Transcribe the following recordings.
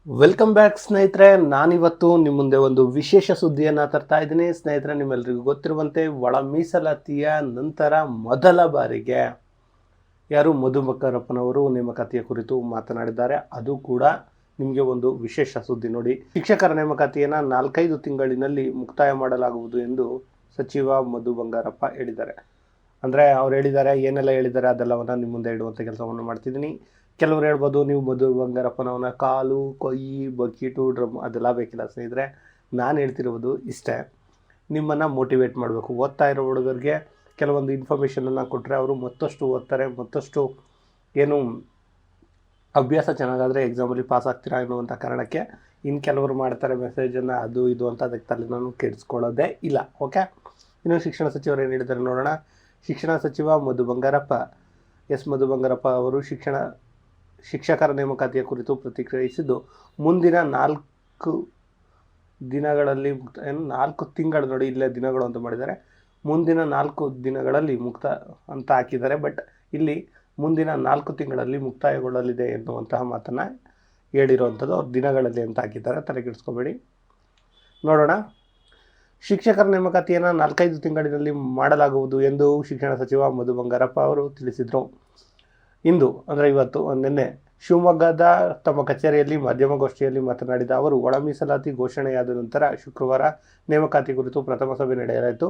Welcome back ಸ್ನೇಹಿತರೆ. ನಾನಿವತ್ತು ನಿಮ್ಮ ಮುಂದೆ ಒಂದು ವಿಶೇಷ ಸುದ್ದಿಯನ್ನು ತರ್ತಾ ಇದ್ದೀನಿ ಸ್ನೇಹಿತರೆ. ನಿಮ್ಮೆಲ್ಲರಿಗೂ ಗೊತ್ತಿರುವಂತೆ ಒಳ ಮೀಸಲಾತಿಯ ನಂತರ ಮೊದಲ ಬಾರಿಗೆ ಯಾರು ಮಧು ಬಂಗಾರಪ್ಪನವರು ನೇಮಕಾತಿಯ ಕುರಿತು ಮಾತನಾಡಿದ್ದಾರೆ. ಅದು ಕೂಡ ನಿಮಗೆ ಒಂದು ವಿಶೇಷ ಸುದ್ದಿ. ನೋಡಿ, ಶಿಕ್ಷಕರ ನೇಮಕಾತಿಯನ್ನು 4-5 ತಿಂಗಳಿನಲ್ಲಿ ಮುಕ್ತಾಯ ಮಾಡಲಾಗುವುದು ಎಂದು ಸಚಿವ ಮಧು ಬಂಗಾರಪ್ಪ ಹೇಳಿದ್ದಾರೆ. ಅಂದರೆ ಅವ್ರು ಹೇಳಿದ್ದಾರೆ, ಏನೆಲ್ಲ ಹೇಳಿದ್ದಾರೆ ಅದೆಲ್ಲವನ್ನು ನಿಮ್ಮ ಮುಂದೆ ಇಡುವಂಥ ಕೆಲಸವನ್ನು ಮಾಡ್ತಿದ್ದೀನಿ. ಕೆಲವರು ಹೇಳ್ಬೋದು, ನೀವು ಮಧು ಬಂಗಾರಪ್ಪನವನ ಕಾಲು, ಕೈ, ಬಕೀಟು, ಡ್ರಮ್ ಅದೆಲ್ಲ ಬೇಕಿಲ್ಲ ಸ್ನೇಹಿತರೆ. ನಾನು ಹೇಳ್ತಿರೋದು ಇಷ್ಟೇ, ನಿಮ್ಮನ್ನು ಮೋಟಿವೇಟ್ ಮಾಡಬೇಕು. ಓದ್ತಾ ಇರೋ ಹುಡುಗರಿಗೆ ಕೆಲವೊಂದು ಇನ್ಫಾರ್ಮೇಷನನ್ನು ಕೊಟ್ಟರೆ ಅವರು ಮತ್ತಷ್ಟು ಓದ್ತಾರೆ, ಮತ್ತಷ್ಟು ಏನು ಅಭ್ಯಾಸ ಚೆನ್ನಾಗಾದರೆ ಎಕ್ಸಾಮಲ್ಲಿ ಪಾಸ್ ಆಗ್ತೀರಾ ಎನ್ನುವಂಥ ಕಾರಣಕ್ಕೆ ಇನ್ನು ಕೆಲವರು ಮಾಡ್ತಾರೆ ಮೆಸೇಜನ್ನು, ಅದು ಇದು ಅಂತ. ಅದಕ್ಕೆ ತಲೆ ನಾನು ಕೆಡಿಸ್ಕೊಳ್ಳೋದೇ ಇಲ್ಲ. ಓಕೆ, ಇನ್ನು ಶಿಕ್ಷಣ ಸಚಿವರು ಏನು ಹೇಳಿದ್ದಾರೆ ನೋಡೋಣ. ಶಿಕ್ಷಣ ಸಚಿವ ಮಧು ಬಂಗಾರಪ್ಪ ಮಧು ಬಂಗಾರಪ್ಪ ಅವರು ಶಿಕ್ಷಕರ ನೇಮಕಾತಿಯ ಕುರಿತು ಪ್ರತಿಕ್ರಿಯಿಸಿದ್ದು, ಮುಂದಿನ 4 ದಿನಗಳಲ್ಲಿ 4 ತಿಂಗಳು, ನೋಡಿ ಇಲ್ಲೇ ದಿನಗಳು ಅಂತ ಮಾಡಿದ್ದಾರೆ, ಮುಂದಿನ 4 ದಿನಗಳಲ್ಲಿ ಮುಕ್ತ ಅಂತ ಹಾಕಿದ್ದಾರೆ. ಬಟ್ ಇಲ್ಲಿ ಮುಂದಿನ 4 ತಿಂಗಳಲ್ಲಿ ಮುಕ್ತಾಯಗೊಳ್ಳಲಿದೆ ಎನ್ನುವಂತಹ ಮಾತನ್ನು ಹೇಳಿರುವಂಥದ್ದು. ಅವ್ರು ದಿನಗಳಲ್ಲಿ ಅಂತ ಹಾಕಿದ್ದಾರೆ, ತಲೆಕೆಡಿಸ್ಕೋಬೇಡಿ. ನೋಡೋಣ. ಶಿಕ್ಷಕರ ನೇಮಕಾತಿಯನ್ನು 4-5 ತಿಂಗಳಿನಲ್ಲಿ ಮಾಡಲಾಗುವುದು ಎಂದು ಶಿಕ್ಷಣ ಸಚಿವ ಮಧು ಬಂಗಾರಪ್ಪ ಅವರು ತಿಳಿಸಿದರು. ಇಂದು ಅಂದರೆ ಇವತ್ತು ನಿನ್ನೆ ಶಿವಮೊಗ್ಗದ ತಮ್ಮ ಕಚೇರಿಯಲ್ಲಿ ಮಾಧ್ಯಮಗೋಷ್ಠಿಯಲ್ಲಿ ಮಾತನಾಡಿದ ಅವರು, ಒಳ ಮೀಸಲಾತಿ ಘೋಷಣೆಯಾದ ನಂತರ ಶುಕ್ರವಾರ ನೇಮಕಾತಿ ಕುರಿತು ಪ್ರಥಮ ಸಭೆ ನಡೆಯಲಾಯಿತು.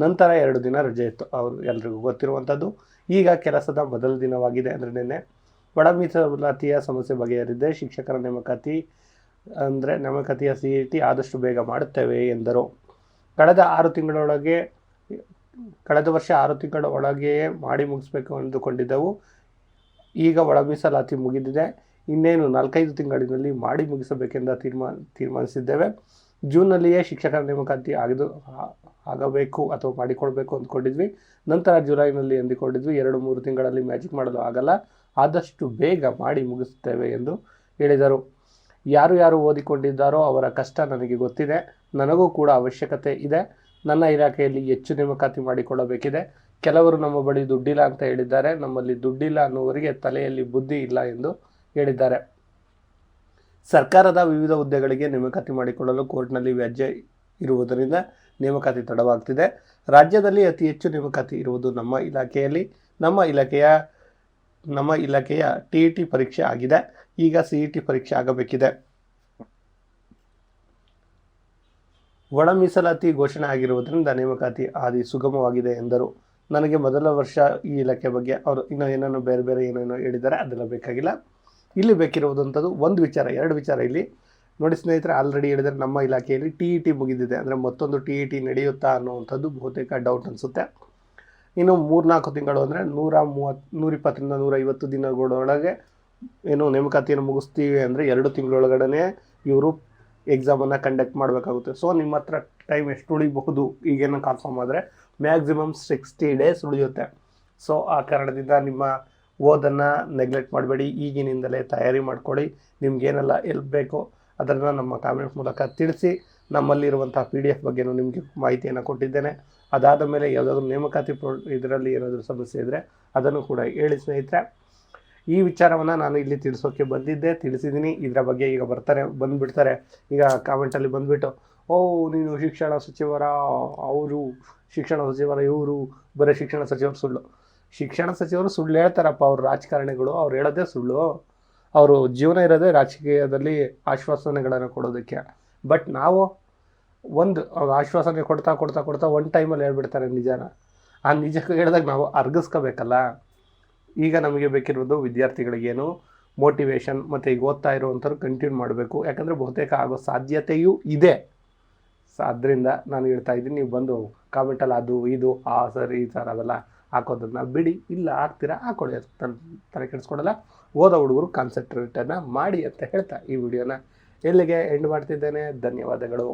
ನಂತರ 2 ದಿನ ರಜೆ ಇತ್ತು, ಅವರು ಎಲ್ರಿಗೂ ಗೊತ್ತಿರುವಂಥದ್ದು. ಈಗ ಕೆಲಸದ ಮೊದಲ ದಿನವಾಗಿದೆ, ಅಂದರೆ ನಿನ್ನೆ ಒಳ ಮೀಸಲಾತಿಯ ಸಮಸ್ಯೆ ಬಗೆಹರಿದೆ. ಶಿಕ್ಷಕರ ನೇಮಕಾತಿಯ CET ಆದಷ್ಟು ಬೇಗ ಮಾಡುತ್ತೇವೆ ಎಂದರು. ಕಳೆದ ವರ್ಷ 6 ತಿಂಗಳ ಒಳಗೆಯೇ ಮಾಡಿ ಮುಗಿಸ್ಬೇಕು ಅಂದುಕೊಂಡಿದ್ದೆವು. ಈಗ ಒಳ ಮೀಸಲಾತಿ ಮುಗಿದಿದೆ, ಇನ್ನೇನು 4-5 ತಿಂಗಳಿನಲ್ಲಿ ಮಾಡಿ ಮುಗಿಸಬೇಕೆಂದು ತೀರ್ಮಾನಿಸಿದ್ದೇವೆ. ಜೂನ್ನಲ್ಲಿಯೇ ಶಿಕ್ಷಕರ ನೇಮಕಾತಿ ಆಗಬೇಕು ಅಥವಾ ಮಾಡಿಕೊಳ್ಬೇಕು ಅಂದ್ಕೊಂಡಿದ್ವಿ. ನಂತರ ಜುಲೈನಲ್ಲಿ ಅಂದುಕೊಂಡಿದ್ವಿ. 2-3 ತಿಂಗಳಲ್ಲಿ ಮ್ಯಾಜಿಕ್ ಮಾಡಲು ಆಗಲ್ಲ, ಆದಷ್ಟು ಬೇಗ ಮಾಡಿ ಮುಗಿಸುತ್ತೇವೆ ಎಂದು ಹೇಳಿದರು. ಯಾರು ಓದಿಕೊಂಡಿದ್ದಾರೋ ಅವರ ಕಷ್ಟ ನನಗೆ ಗೊತ್ತಿದೆ. ನನಗೂ ಕೂಡ ಅವಶ್ಯಕತೆ ಇದೆ. ನನ್ನ ಇಲಾಖೆಯಲ್ಲಿ ಹೆಚ್ಚು ನೇಮಕಾತಿ ಮಾಡಿಕೊಳ್ಳಬೇಕಿದೆ. ಕೆಲವರು ನಮ್ಮ ಬಳಿ ದುಡ್ಡಿಲ್ಲ ಅಂತ ಹೇಳಿದ್ದಾರೆ. ನಮ್ಮಲ್ಲಿ ದುಡ್ಡಿಲ್ಲ ಅನ್ನುವರಿಗೆ ತಲೆಯಲ್ಲಿ ಬುದ್ಧಿ ಇಲ್ಲ ಎಂದು ಹೇಳಿದ್ದಾರೆ. ಸರ್ಕಾರದ ವಿವಿಧ ಹುದ್ದೆಗಳಿಗೆ ನೇಮಕಾತಿ ಮಾಡಿಕೊಳ್ಳಲು ಕೋರ್ಟ್ನಲ್ಲಿ ವ್ಯಾಜ್ಯ ಇರುವುದರಿಂದ ನೇಮಕಾತಿ ತಡವಾಗ್ತಿದೆ. ರಾಜ್ಯದಲ್ಲಿ ಅತಿ ಹೆಚ್ಚು ನೇಮಕಾತಿ ಇರುವುದು ನಮ್ಮ ಇಲಾಖೆಯಲ್ಲಿ. ನಮ್ಮ ಇಲಾಖೆಯ TET ಪರೀಕ್ಷೆ ಆಗಿದೆ, ಈಗ CET ಪರೀಕ್ಷೆ ಆಗಬೇಕಿದೆ. ಒಳ ಮೀಸಲಾತಿ ಘೋಷಣೆ ಆಗಿರುವುದರಿಂದ ನೇಮಕಾತಿ ಹಾದಿ ಸುಗಮವಾಗಿದೆ ಎಂದರು. ನನಗೆ ಮೊದಲ ವರ್ಷ ಈ ಇಲಾಖೆ ಬಗ್ಗೆ ಅವರು ಇನ್ನೂ ಏನೇನೋ ಬೇರೆ ಏನೇನೋ ಹೇಳಿದ್ದಾರೆ, ಅದೆಲ್ಲ ಬೇಕಾಗಿಲ್ಲ. ಇಲ್ಲಿ ಬೇಕಿರುವುದಂಥದ್ದು ಒಂದು ವಿಚಾರ, 2 ವಿಚಾರ ಇಲ್ಲಿ ನೋಡಿ ಸ್ನೇಹಿತರೆ. ಆಲ್ರೆಡಿ ಹೇಳಿದರೆ ನಮ್ಮ ಇಲಾಖೆಯಲ್ಲಿ TET ಮುಗಿದಿದೆ, ಅಂದರೆ ಮತ್ತೊಂದು TET ನಡೆಯುತ್ತಾ ಅನ್ನುವಂಥದ್ದು ಬಹುತೇಕ ಡೌಟ್ ಅನಿಸುತ್ತೆ. ಇನ್ನು 3-4 ತಿಂಗಳು ಅಂದರೆ 120ರಿಂದ 150 ದಿನಗಳೊಳಗೆ ಏನು ನೇಮಕಾತಿಯನ್ನು ಮುಗಿಸ್ತೀವಿ ಅಂದರೆ 2 ತಿಂಗಳೊಳಗಡೆ ಇವರು ಎಕ್ಸಾಮನ್ನು ಕಂಡಕ್ಟ್ ಮಾಡಬೇಕಾಗುತ್ತೆ. ಸೊ ನಿಮ್ಮ ಹತ್ರ ಟೈಮ್ ಎಷ್ಟು ಉಳಿಬಹುದು ಈಗೇನೋ ಕನ್ಫರ್ಮ್ ಆದರೆ ಮ್ಯಾಕ್ಸಿಮಮ್ 60 ಡೇಸ್ ಉಳಿಯುತ್ತೆ. ಸೊ ಆ ಕಾರಣದಿಂದ ನಿಮ್ಮ ಓದನ್ನು ನೆಗ್ಲೆಕ್ಟ್ ಮಾಡಬೇಡಿ, ಈಗಿನಿಂದಲೇ ತಯಾರಿ ಮಾಡ್ಕೊಳ್ಳಿ. ನಿಮಗೇನೆಲ್ಲ ಎಲ್ಪ್ ಬೇಕೋ ಅದನ್ನು ನಮ್ಮ ಕಾಮೆಂಟ್ ಮೂಲಕ ತಿಳಿಸಿ. ನಮ್ಮಲ್ಲಿರುವಂಥ PDF ಬಗ್ಗೆಯೂ ನಿಮಗೆ ಮಾಹಿತಿಯನ್ನು ಕೊಟ್ಟಿದ್ದೇನೆ. ಅದಾದ ಮೇಲೆ ಯಾವುದಾದ್ರೂ ನೇಮಕಾತಿ ಇದರಲ್ಲಿ ಏನಾದರೂ ಸಮಸ್ಯೆ ಇದ್ದರೆ ಅದನ್ನು ಕೂಡ ಹೇಳಿ ಸ್ನೇಹಿತರೆ. ಈ ವಿಚಾರವನ್ನು ನಾನು ಇಲ್ಲಿ ತಿಳಿಸಿದ್ದೀನಿ. ಇದರ ಬಗ್ಗೆ ಈಗ ಬಂದುಬಿಡ್ತಾರೆ ಈಗ ಕಾಮೆಂಟಲ್ಲಿ ಬಂದುಬಿಟ್ಟು, ನೀನು ಶಿಕ್ಷಣ ಸಚಿವರ ಇವರು ಬರೀ ಶಿಕ್ಷಣ ಸಚಿವರು ಸುಳ್ಳು. ಶಿಕ್ಷಣ ಸಚಿವರು ಸುಳ್ಳು ಹೇಳ್ತಾರಪ್ಪ, ಅವರು ರಾಜಕಾರಣಿಗಳು, ಅವ್ರು ಹೇಳೋದೇ ಸುಳ್ಳು. ಅವರು ಜೀವನ ಇರೋದೇ ರಾಜಕೀಯದಲ್ಲಿ ಆಶ್ವಾಸನೆಗಳನ್ನು ಕೊಡೋದಕ್ಕೆ. ಬಟ್ ನಾವು ಒಂದು ಆಶ್ವಾಸನೆ ಕೊಡ್ತಾ ಒಂದು ಟೈಮಲ್ಲಿ ಹೇಳ್ಬಿಡ್ತಾರೆ ನಿಜಾನ. ಆ ನಿಜಕ್ಕೆ ಹೇಳಿದಾಗ ನಾವು ಅರ್ಗಿಸ್ಕೋಬೇಕಲ್ಲ. ಈಗ ನಮಗೆ ಬೇಕಿರೋದು ವಿದ್ಯಾರ್ಥಿಗಳಿಗೇನು ಮೋಟಿವೇಶನ್, ಮತ್ತು ಈಗ ಓದ್ತಾ ಇರುವಂಥವ್ರು ಕಂಟಿನ್ಯೂ ಮಾಡಬೇಕು. ಯಾಕಂದರೆ ಬಹುತೇಕ ಆಗೋ ಸಾಧ್ಯತೆಯೂ ಇದೆ. ಆದ್ದರಿಂದ ನಾನು ಹೇಳ್ತಾ ಇದ್ದೀನಿ, ನೀವು ಬಂದು ಕಾಮೆಂಟಲ್ಲಿ ಅದು ಇದು ಸರ್ ಈ ಸರ್ ಅವೆಲ್ಲ ಹಾಕೋದನ್ನ ಬಿಡಿ. ಇಲ್ಲ ಹಾಕ್ತೀರಾ ಹಾಕೊಳ್ಳಿ, ತಲೆ ಕೆಡಿಸ್ಕೊಡಲ್ಲ. ಓದೋ ಹುಡುಗರು ಕಾನ್ಸಂಟ್ರೇಟನ್ನು ಮಾಡಿ ಅಂತ ಹೇಳ್ತಾ ಈ ವಿಡಿಯೋನ ಎಲ್ಲಿಗೆ ಎಂಡ್ ಮಾಡ್ತಿದ್ದೇನೆ. ಧನ್ಯವಾದಗಳು.